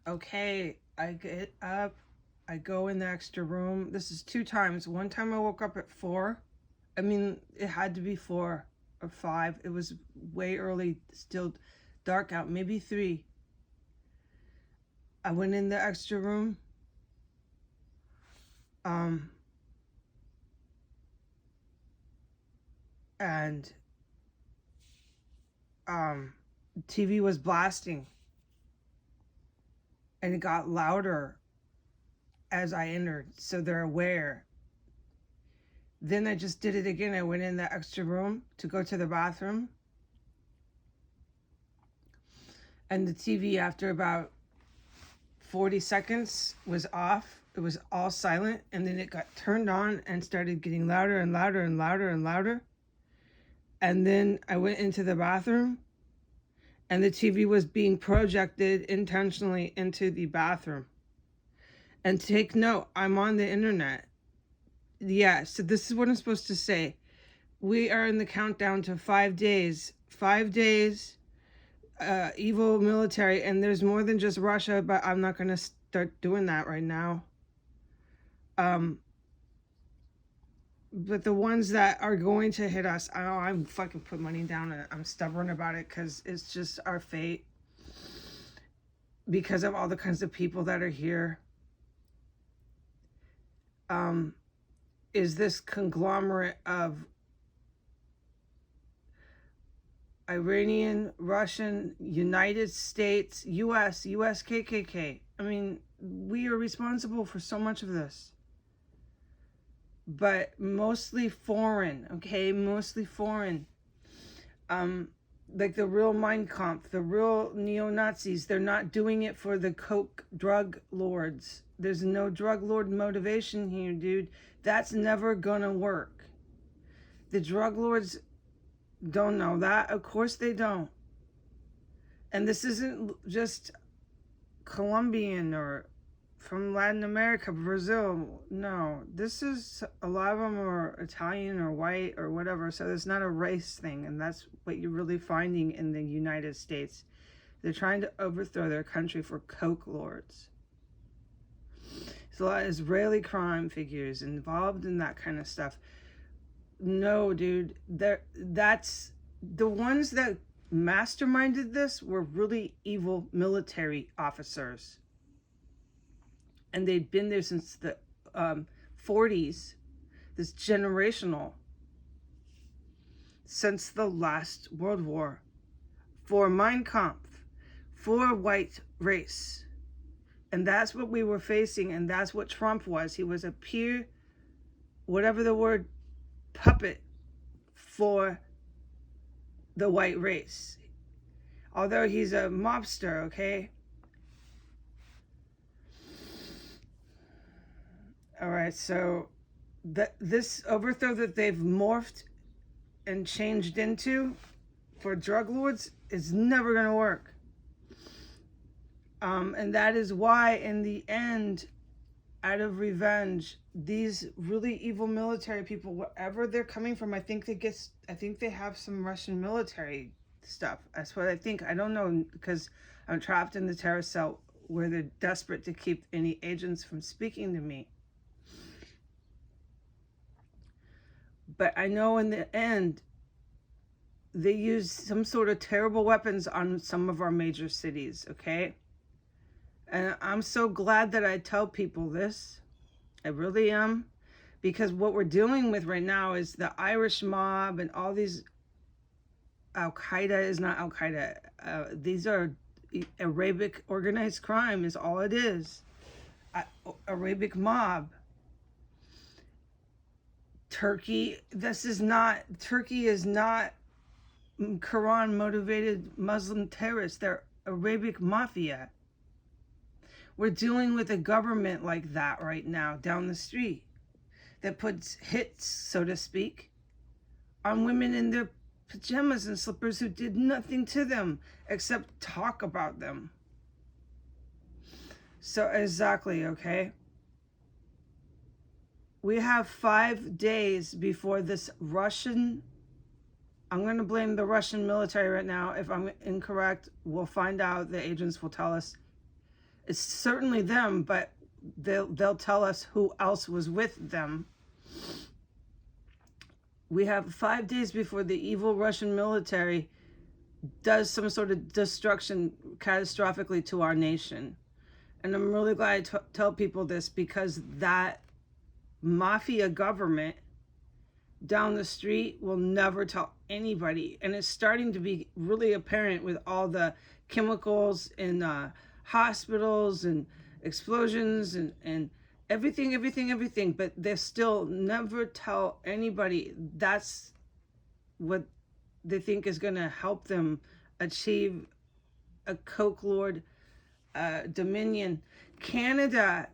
Okay, I get up, I go in the extra room. This is 2 times. One time I woke up at 4. I mean, it had to be 4 or 5. It was way early, still dark out, maybe 3. I went in the extra room. Um, and TV was blasting, and it got louder as I entered, so they're aware. Then I just did it again. I went in the extra room to go to the bathroom, and the TV, after about 40 seconds, was off. It was all silent, and then it got turned on and started getting louder and louder and louder and louder. And then I went into the bathroom, and the TV was being projected intentionally into the bathroom. And take note, I'm on the internet. Yeah, so this is what I'm supposed to say. We are in the countdown to 5 days. 5 days, evil military, and there's more than just Russia, but I'm not going to start doing that right now. But the ones that are going to hit us, I'm fucking put money down, and I'm stubborn about it because it's just our fate. Because of all the kinds of people that are here. Is this conglomerate of Iranian, Russian, United States, US KKK. I mean, we are responsible for so much of this. But mostly foreign, okay? Mostly foreign. Like the real Mein Kampf, the real neo-Nazis, they're not doing it for the coke drug lords. There's no drug lord motivation here, dude. That's never gonna work. The drug lords don't know that. Of course they don't. And this isn't just Colombian or from Latin America, Brazil. No, this is, a lot of them are Italian or white or whatever. So it's not a race thing. And that's what you're really finding in the United States. They're trying to overthrow their country for coke lords. There's a lot of Israeli crime figures involved in that kind of stuff. No, dude, that's the ones that masterminded this were really evil military officers. And they'd been there since the 40s, this generational, since the last World War, for Mein Kampf, for white race. And that's what we were facing, and that's what Trump was. He was a peer, whatever the word, puppet for the white race. Although he's a mobster, okay? All right, so this overthrow that they've morphed and changed into for drug lords is never going to work. And that is why, in the end, out of revenge, these really evil military people, wherever they're coming from, I think they have some Russian military stuff. That's what I think. I don't know, because I'm trapped in the terror cell where they're desperate to keep any agents from speaking to me. But I know in the end, they use some sort of terrible weapons on some of our major cities, okay? And I'm so glad that I tell people this. I really am. Because what we're dealing with right now is the Irish mob and all these... Al-Qaeda is not Al-Qaeda. These are Arabic organized crime is all it is. Arabic mob. Turkey is not Quran motivated Muslim terrorists. They're Arabic mafia. We're dealing with a government like that right now down the street that puts hits, so to speak, on women in their pajamas and slippers who did nothing to them except talk about them. So exactly, okay? We have 5 days before this Russian... I'm going to blame the Russian military right now. If I'm incorrect, we'll find out. The agents will tell us. It's certainly them, but they'll tell us who else was with them. We have 5 days before the evil Russian military does some sort of destruction catastrophically to our nation. And I'm really glad I tell people this, because that mafia government down the street will never tell anybody. And it's starting to be really apparent with all the chemicals in hospitals and explosions and everything. But they still never tell anybody. That's what they think is going to help them achieve a Coke Lord dominion. Canada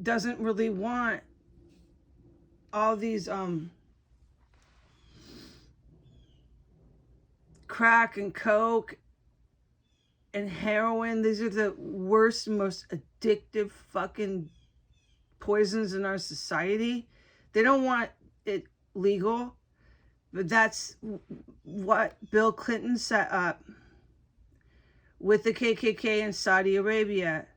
doesn't really want all these crack and coke and heroin. These are the worst, most addictive fucking poisons in our society. They don't want it legal, but that's what Bill Clinton set up with the KKK in Saudi Arabia.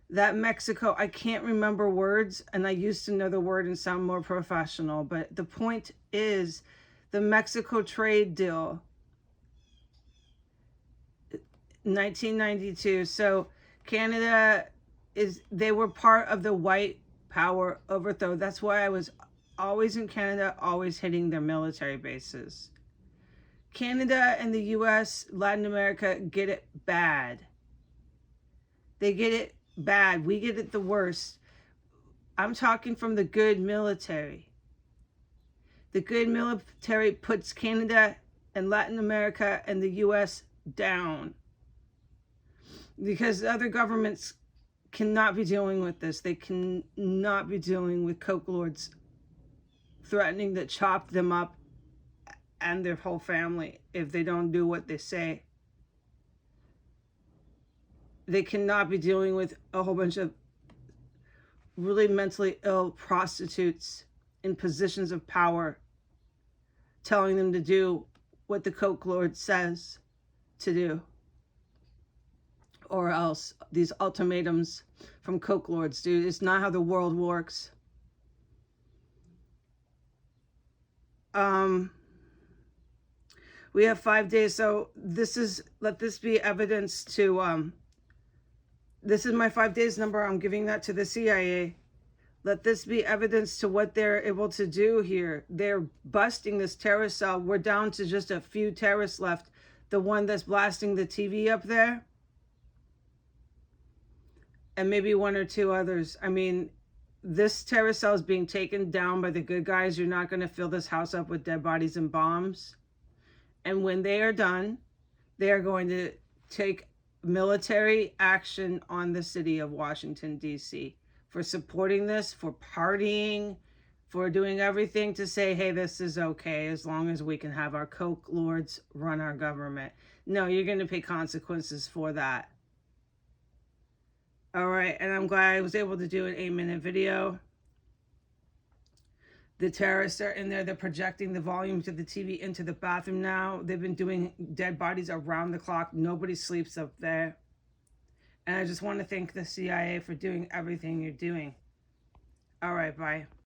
That Mexico, I can't remember words, and I used to know the word and sound more professional, but the point is the Mexico trade deal, 1992. So Canada they were part of the white power overthrow. That's why I was always in Canada, always hitting their military bases. Canada and the US, Latin America get it bad. They get it bad. We get it the worst. I'm talking from the good military. The good military puts Canada and Latin America and the US down, because other governments cannot be dealing with this. They cannot be dealing with Coke Lords threatening to chop them up and their whole family if they don't do what they say. They cannot be dealing with a whole bunch of really mentally ill prostitutes in positions of power telling them to do what the Coke Lord says to do. Or else these ultimatums from Coke Lords, dude, it's not how the world works. We have 5 days, so let this be evidence to, this is my 5 days number. I'm giving that to the CIA. Let this be evidence to what they're able to do here. They're busting this terrorist cell. We're down to just a few terrorists left. The one that's blasting the TV up there, and maybe one or two others. I mean, this terrorist cell is being taken down by the good guys. You're not going to fill this house up with dead bodies and bombs. And when they are done, they are going to take military action on the city of Washington, D.C. for supporting this, for partying, for doing everything to say, hey, this is okay as long as we can have our Coke Lords run our government. No, you're going to pay consequences for that. All right, and I'm glad I was able to do an 8-minute video. The terrorists are in there. They're projecting the volume to the TV into the bathroom now. They've been doing dead bodies around the clock. Nobody sleeps up there. And I just want to thank the CIA for doing everything you're doing. All right, bye.